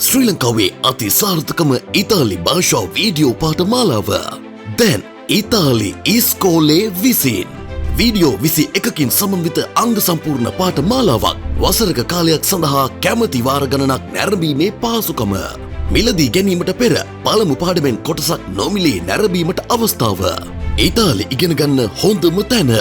ශ්‍රී ලංකාවේ අති සාර්ථකම ඉතාලි භාෂා වීඩියෝ පාඨ මාලාව. දැන් ඉතාලි ඉස්කෝලේ විසින් වීඩියෝ 21කින් සමන්විත අංග සම්පූර්ණ පාඨ මාලාවක් වසරක කාලයක් සඳහා කැමැති වාර ගණනක් නැරඹීමේ පහසුකම. මිලදී ගැනීමට පෙර පළමු පාඩමෙන් කොටසක් නොමිලේ නැරඹීමට අවස්ථාව. ඉතාලි ඉගෙන ගන්න හොඳම තැන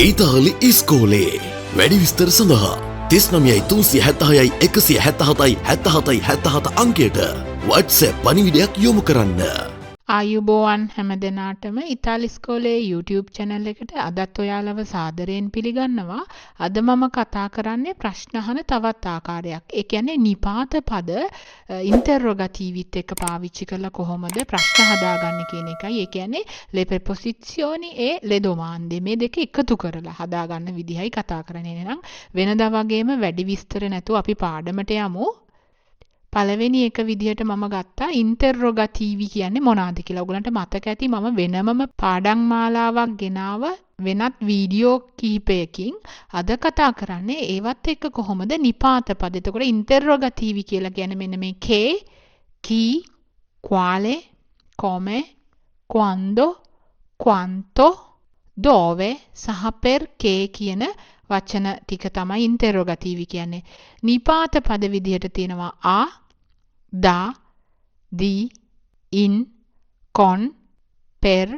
ඉතාලි ඉස්කෝලේ. වැඩි විස්තර සඳහා 39 අංකයට WhatsApp පණිවිඩයක් යොමු කරන්න. ආයුබෝවන් හැම දෙනාටම ඉතාලි ඉස්කෝලේ YouTube channel එකට අදත් ඔයාලව සාදරයෙන් පිළිගන්නවා. අද මම කතා කරන්නේ ප්‍රශ්න අහන තවත් ආකාරයක්. ඒ කියන්නේ නිපාත පද ඉන්ටරොගටිවිත් එක පාවිච්චි කරලා කොහොමද ප්‍රශ්න හදාගන්නේ කියන එකයි. ඒ කියන්නේ le preposizioni e le domande මේ දෙක එකතු කරලා හදාගන්න විදිහයි කතා කරන්නේ. එහෙනම් වෙනදා වගේම වැඩි විස්තර නැතුව අපි පාඩමට යමු. පළවෙනි එක විදිහට මම ගත්තා ඉන්ටරොගටිවි කියන්නේ මොනවාද කියලා. ඔයගලන්ට මතක ඇති මම වෙනමම පාඩම් මාලාවක් ගෙනාව වෙනත් වීඩියෝ කිහිපයකින්. අද කතා කරන්නේ ඒවත් එක්ක කොහොමද නිපාත පද. එතකොට ඉන්ටරොගටිවි කියලා කියන්නේ මෙන්න මේ che, chi, quale, come, quando, quanto, dove සහ perché කියන වචන ටික තමයි ඉන්ටරොගටිවි කියන්නේ. නිපාත පද විදිහට තියෙනවා a, da, di, in, con, per,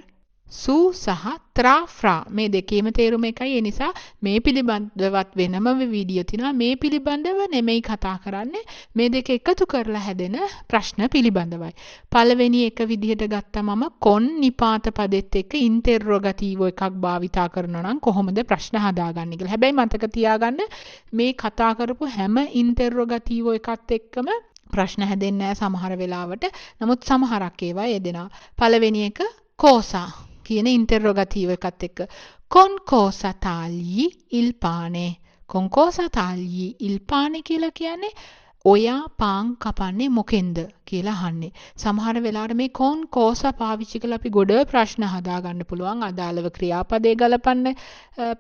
su සහ tra, fra. මේ දෙකේම තේරුම එකයි. ඒ නිසා මේ පිළිබඳවත් වෙනම වීඩියෝ තියෙනවා. මේ පිළිබඳව නෙමෙයි කතා කරන්නේ. මේ දෙක එකතු කරලා හැදෙන ප්‍රශ්න පිළිබඳවයි. පළවෙනි එක විදිහට ගත්තා මම con නිපාත පදෙත් එක්ක ඉන්ටරොගටිවෝ එකක් භාවිතා කරනවා නම් කොහොමද ප්‍රශ්න හදාගන්නේ කියලා. හැබැයි මතක තියාගන්න මේ කතා කරපු හැම ඉන්ටරොගටිවෝ එකත් එක්කම ප්‍රශ්න හැදෙන්නේ නැහැ සමහර වෙලාවට. නමුත් සමහරක් ඒවා යෙදෙනවා. පළවෙනි එක cosa කියන ඉන්ටරොගටිවෝ එකත් එක්ක con cosa tagli il pane. con cosa tagli il pane කියලා කියන්නේ ඔයා පාන් කපන්නේ මොකෙන්ද කියලා අහන්නේ. සමහර වෙලාවට මේ con cosa පාවිච්චි කරලා අපි ගොඩ ප්‍රශ්න හදාගන්න පුළුවන්. අදාළව ක්‍රියාපදේ ගලපන්න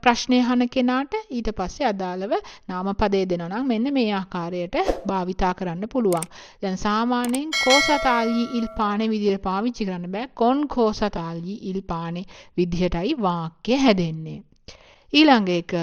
ප්‍රශ්නේ අහන කෙනාට ඊට පස්සේ අදාළව නාමපදේ දෙනවා නම් මෙන්න මේ ආකාරයට භාවිතා කරන්න පුළුවන්. දැන් සාමාන්‍යයෙන් cosa tagli il pane විදිහට පාවිච්චි කරන්න බෑ. con cosa tagli il pane විදිහටයි වාක්‍ය හැදෙන්නේ. ඊළඟ එක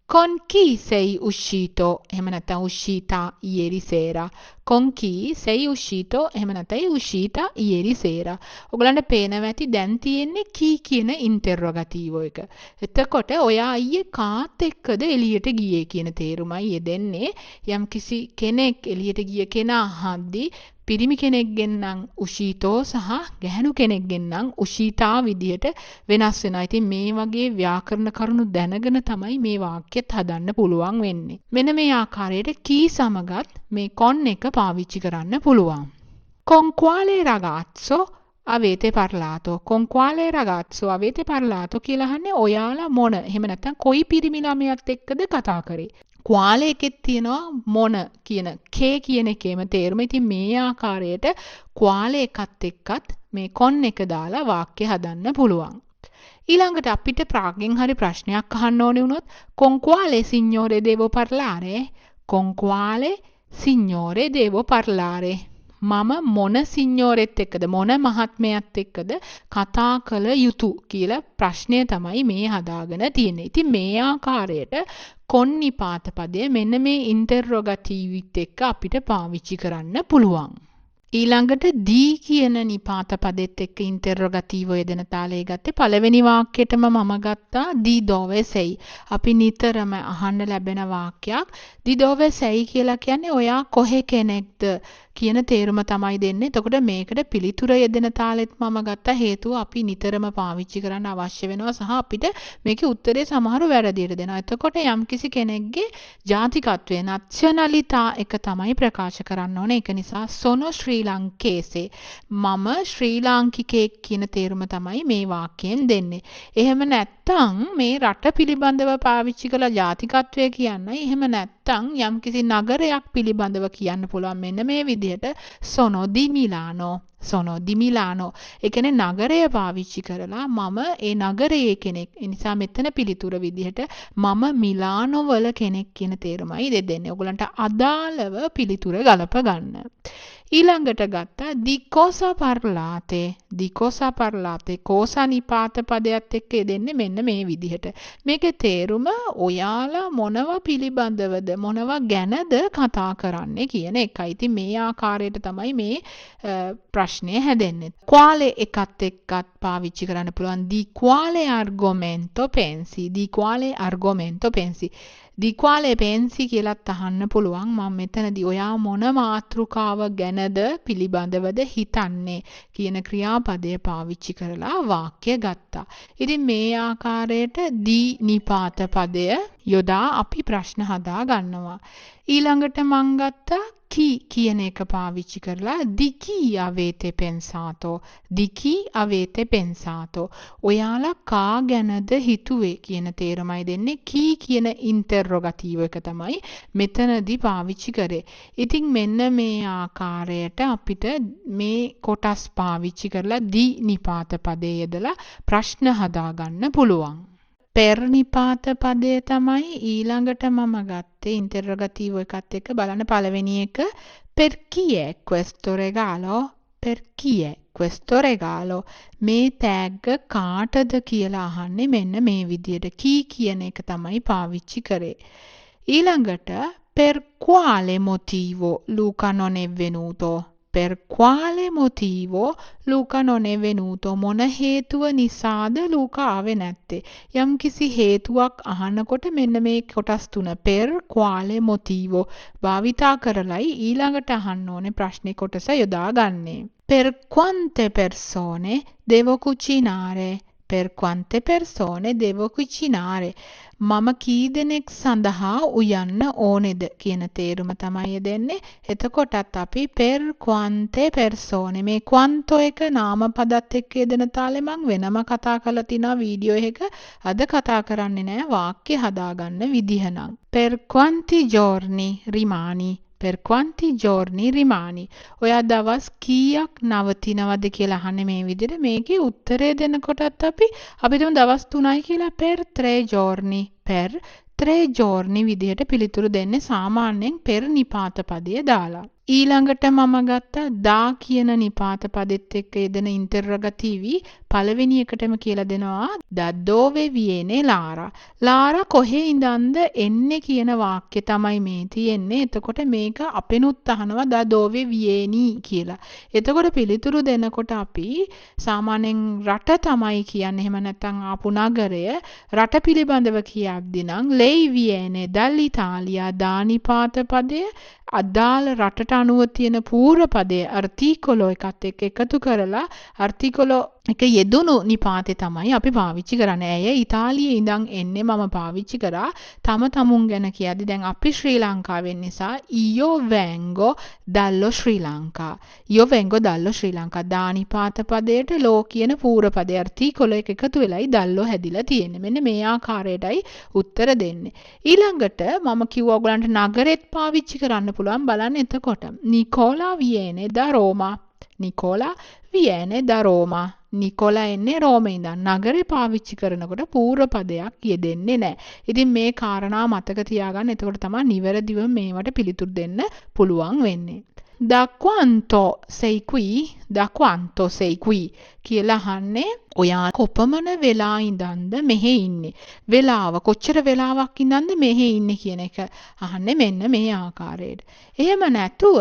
con chi sei uscito? එහෙම නැත්නම් uscita ieri sera. con chi sei uscito? එහෙම නැත්නම් uscita ieri sera. ඔයගලන්ට පේනවා ඇති දැන් තියෙන්නේ කී කියන ඉන්ටරොගටිවෝ එක. එතකොට ඔයා අයියේ කාත් එක්කද එළියට ගියේ කියන තේරුමයි යෙදෙන්නේ. යම් කිසි කෙනෙක් එළියට ගිය කෙනා අහද්දී පිරිමි කෙනෙක්ගෙන් නම් උෂීතෝ සහ ගැහැණු කෙනෙක්ගෙන් නම් උෂීතා විදියට වෙනස් වෙනවා. ඉතින් මේ වගේ ව්‍යාකරණ කරුණු දැනගෙන තමයි මේ වාක්‍යත් හදන්න පුළුවන් වෙන්නේ. මෙන්න මේ ආකාරයට කී සමගත් මේ con එක පාවිච්චි කරන්න පුළුවන්. con quale ragazzo avete parlato? con quale ragazzo avete parlato කියලා අහන්නේ ඔයාලා මොන එහෙම නැත්නම් කොයි පිරිමි ළමයාත් එක්කද කතා කරේ. quale එකෙත් තියෙනවා මොන කියන k කියන එකේම තේරුම. ඉතින් මේ ආකාරයට quale එකත් එක්කත් මේ con එක දාලා වාක්‍ය හදන්න පුළුවන්. ඊළඟට අපිට ප්‍රාග්ගෙන් හරි ප්‍රශ්නයක් අහන්න ඕනේ වුණොත් con quale signore devo parlare? con quale signore devo parlare? මම මොන සිඤ්ඤෝරෙත් එක්කද මොන මහත්මයාත් එක්කද කතා කළ යුතු කියලා ප්‍රශ්නය තමයි මේ හදාගෙන තියෙන්නේ. ඉතින් මේ ආකාරයට con නිපාත පදය මෙන්න මේ ඉන්ටරොගටිවිත් එක්ක අපිට පාවිච්චි කරන්න පුළුවන්. ඊළඟට di කියන නිපාත පදෙත් එක්ක ඉන්ටරොගටිවෝ යෙදෙන තාලේ ගත්තේ පළවෙනි වාක්‍යයටම මම ගත්තා di dove sei. අපි නිතරම අහන්න ලැබෙන වාක්‍යයක්. di dove sei කියලා කියන්නේ ඔයා කොහේ කෙනෙක්ද කියන තේරුම තමයි දෙන්නේ. එතකොට මේකට පිළිතුර යෙදෙන තාලෙත් මම ගත්තා. හේතුව අපි නිතරම පාවිච්චි කරන්න අවශ්‍ය වෙනවා සහ අපිට මේකේ උත්තරේ සමහරව වැරදියට දෙනවා. එතකොට යම්කිසි කෙනෙක්ගේ ජාතිකත්වය nationalità එක තමයි ප්‍රකාශ කරන්න ඕනේ. ඒක නිසා sono ශ්‍රී ලංකේසේ මම ශ්‍රී ලාංකිකයෙක් කියන තේරුම තමයි මේ වාක්‍යයෙන් දෙන්නේ. එහෙම නැත්නම් මේ රට පිළිබඳව පාවිච්චි කළ ජාතිකත්වය කියන්නයි. එහෙම නැත්නම් යම්කිසි නගරයක් පිළිබඳව කියන්න පුළුවන්. මෙන්න මේ විදිහට sono di Milano. sono di Milano. ඒ කියන්නේ නගරය පාවිච්චි කරලා මම ඒ නගරයේ කෙනෙක්. ඒ නිසා මෙතන පිළිතුර විදිහට මම මිලානෝ වල කෙනෙක් කියන තේරුමයි දෙන්නේ. ඔයගලන්ට අදාළව පිළිතුර ගලප ගන්න. ඊළඟට ගත්තා di cosa parlate. di cosa parlate. cosa නිපාත පදයක් එක්ක යෙදෙන්නේ මෙන්න මේ විදිහට. මේකේ තේරුම ඔයාලා මොනවා පිළිබඳවද මොනවා ගැනද කතා කරන්නේ කියන එකයි. ඉතින් මේ ආකාරයට තමයි මේ ප්‍රශ්නය හැදෙන්නේ. quale එකත් එක්කත් පාවිච්චි කරන්න පුළුවන්. di quale argomento pensi. di quale argomento pensi. di quale pensi කියලාත් අහන්න පුළුවන්. මම මෙතනදී ඔයා මොන මාතෘකාව ගැනද පිළිබඳවද හිතන්නේ කියන ක්‍රියාපදය පාවිච්චි කරලා වාක්‍ය ගත්තා. ඉතින් මේ ආකාරයට di නිපාත පදය යොදා අපි ප්‍රශ්න හදා ගන්නවා. ඊළඟට මං ගත්තා chi කියන එක පාවිච්චි කරලා di chi avete pensato. di chi avete pensato. ඔයාලා කා ගැනද හිතුවේ කියන තේරුමයි දෙන්නේ. chi කියන ඉන්ටර්රොගටිව් එක තමයි මෙතනදී පාවිච්චි කරේ. ඉතින් මෙන්න මේ ආකාරයට අපිට මේ කොටස් පාවිච්චි කරලා di නිපාත පදේ යදලා ප්‍රශ්න හදා ගන්න පුළුවන්. per නිපාත පදය තමයි ඊළඟට මම ගත්තේ ඉන්ටර්රොගටිව් එකත් එක්ක බලන්න පළවෙනි එක per chi è questo regalo? per chi è questo regalo? මේ තෑග්ග කාටද කියලා අහන්නේ මෙන්න මේ විදියට. chi කියන එක තමයි පාවිච්චි කරේ. ඊළඟට per quale motivo Luca non è venuto? per quale motivo Luca non è venuto? මොන හේතුව නිසාද ලූකා ආවේ නැත්තේ? යම්කිසි හේතුවක් අහනකොට මෙන්න මේ කොටස් තුන per quale motivo භාවිතා කරලයි ඊළඟට අහන්න ඕනේ ප්‍රශ්නේ කොටස යොදාගන්නේ. per quante persone devo cucinare? per quante persone devo cucinare? මම කී දෙනෙක් සඳහා උයන්න ඕනේද කියන තේරුම තමයි දෙන්නේ. එතකොටත් අපි per quante persone මේ quanto එක නාම පදත් එක්ක යෙදෙන තාලේ මම වෙනම කතා කරලා තිනවා වීඩියෝ එක. අද කතා කරන්නේ නැහැ වාක්‍ය හදාගන්න විදිහ නම්. per quanti giorni rimani? per quanti giorni rimani? ඔයා දවස් කීයක් නවතිනවද කියලා අහන්නේ මේ විදිහට. මේකේ උත්තරය දෙනකොටත් අපි තුමු දවස් 3යි කියලා per 3 giorni. per 3 giorni විදිහට පිළිතුරු දෙන්නේ සාමාන්‍යයෙන් per නිපාත පදය දාලා. ඊළඟට මම ගත්තා දා කියන නිපාත පදෙත් එක්ක යෙදෙන ඉන්ටර්රොගටිවි පළවෙනි එකටම කියලා දෙනවා da dove viene Lara. ලාරා කොහේ ඉඳන්ද එන්නේ කියන වාක්‍ය තමයි මේ තියෙන්නේ. එතකොට මේක අපෙනුත් අහනවා da dove vieni කියලා. එතකොට පිළිතුරු දෙනකොට අපි සාමාන්‍යයෙන් රට තමයි කියන්නේ. එහෙම නැත්නම් ආපු නගරය රට පිළිබඳව කියද්දී නම් lei viene dall'Italia දා නිපාත පදය අදාළ රටට අනුව තියෙන පූර්ව පදයේ ආර්ටිකලෝ එකත් එක්ක එකතු කරලා ආර්ටිකලෝ එක යෙදුණු නිපාතේ තමයි අපි පාවිච්චි කරන්නේ. ඇය ඉතාලියේ ඉඳන් එන්නේ මම පාවිච්චි කරා තම තමුන් ගැන කියද්දි දැන් අපි ශ්‍රී ලංකාවෙන් නිසා io vengo dallo Sri Lanka. io vengo dallo Sri Lanka දා නිපාත පදයට ලෝ කියන පූර්ව පදයේ ආර්ටිකලෝ එක එකතු වෙලයි dallo හැදිලා තියෙන්නේ. මෙන්න මේ ආකාරයටයි උත්තර දෙන්නේ. ඊළඟට මම කිව්වා ඔයගලන්ට නගරෙත් පාවිච්චි කරන්න පුළුවන්. බලන්න එතකොට Nicola viene da Roma. Nicola viene da Roma. නිකොලා එන්නේ රෝමේ ඉඳන්. නගරේ පාවිච්චි කරනකොට පූර්ව පදයක් යෙදෙන්නේ නැහැ. ඉතින් මේ කාරණා මතක තියාගන්න. එතකොට තමයි නිවැරදිව මේවට පිළිතුරු දෙන්න පුළුවන් වෙන්නේ. Da quanto sei qui? Da quanto sei qui? කියලා අහන්නේ ඔයා කොපමණ වෙලා ඉඳන්ද මෙහෙ ඉන්නේ? වෙලාව කොච්චර වෙලාවක් ඉඳන්ද මෙහෙ ඉන්නේ කියන එක අහන්නේ මෙන්න මේ ආකාරයට. එහෙම නැතුව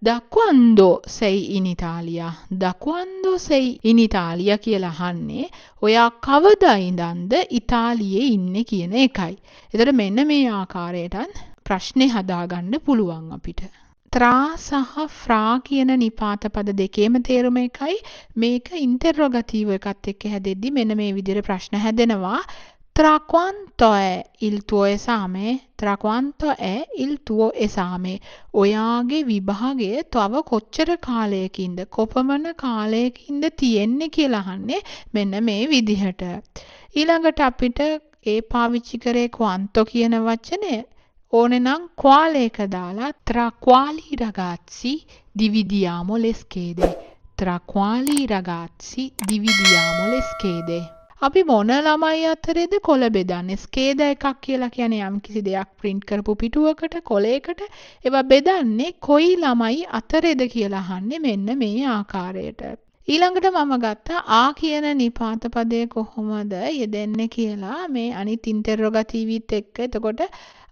da quando sei in Italia? da quando sei in Italia කියලා අහන්නේ ඔයා කවදා ඉඳන්ද ඉතාලියේ ඉන්නේ කියන එකයි. එතකොට මෙන්න මේ ආකාරයටත් ප්‍රශ්නේ හදාගන්න පුළුවන් අපිට. ත්‍රා සහ ෆ්‍රා කියන නිපාත පද දෙකේම තේරුම එකයි. මේක ඉන්ටර්රොගටිව් එකත් එක්ක හැදෙද්දි මෙන්න මේ විදිහට ප්‍රශ්න හැදෙනවා. Tra quanto è il tuo esame? Tra quanto è il tuo esame? ඔයාගේ විභාගය තව කොච්චර කාලයකින්ද කොපමණ කාලයකින්ද තියෙන්නේ කියලා අහන්නේ මෙන්න මේ විදිහට. ඊළඟට අපිට ඒ පාවිච්චි කරේ quanto කියන වචනේ ඕනේ නම් quale එක දාලා tra quali ragazzi dividiamo le schede. Tra quali ragazzi dividiamo le schede. අපි මොන ළමයි අතරේද කොළ බෙදන්නේ? ස්කේද එකක් කියලා කියන්නේ යම්කිසි දෙයක් print කරපු පිටුවකට කොලයකට ඒවා බෙදන්නේ කොයි ළමයි අතරේද කියලා අහන්නේ මෙන්න මේ ආකාරයට. ඊළඟට මම ගත්තා ආ කියන නිපාත පදය කොහොමද යෙදෙන්නේ කියලා මේ අනිත් ඉන්ටරොගටිවිත් එක්ක. එතකොට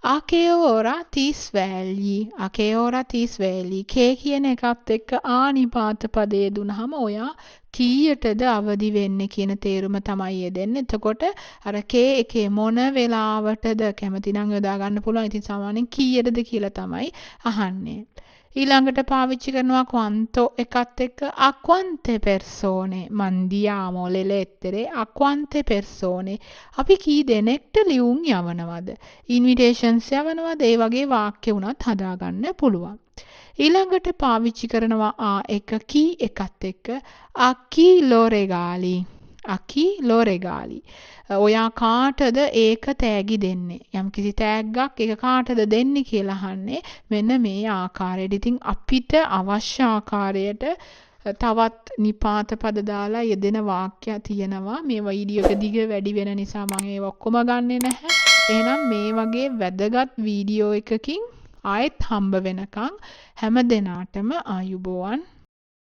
a che ora ti svegli a che ora ti svegli k කියන එකත් එක්ක ආ නිපාත පදේ දුනහම ඔයා කීයටද අවදි වෙන්නේ කියන තේරුම තමයි යෙදෙන්නේ. එතකොට අර k එකේ මොන වෙලාවටද කැමති නම් යොදා ගන්න පුළුවන්. ඉතින් සාමාන්‍යයෙන් කීයටද කියලා තමයි අහන්නේ. ඊළඟට පාවිච්චි කරනවා quanto එකත් එක්ක a quante persone mandiamo le lettere a quante persone අපි කී දෙනෙක්ට ලියුම් යවනවද invitations යවනවද ඒ වගේ වාක්‍ය වුණත් හදාගන්න පුළුවන්. ඊළඟට පාවිච්චි කරනවා a එක කී එකත් එක්ක a chi lo regali a chi lo regali ඔයා කාටද ඒක තෑගි දෙන්නේ? යම්කිසි තෑග්ගක් ඒක කාටද දෙන්නේ කියලා අහන්නේ මෙන්න මේ ආකාරයට. ඉතින් අපිට අවශ්‍ය ආකාරයට තවත් නිපාත පද දාලා යෙදෙන වාක්‍ය තියෙනවා. මේ වීඩියෝ එක දිග වැඩි වෙන නිසා මම ඒව ඔක්කොම ගන්නෙ නැහැ. එහෙනම් මේ වගේ වැදගත් වීඩියෝ එකකින් ආයෙත් හම්බ වෙනකන් හැම දිනාටම ආයුබෝවන්.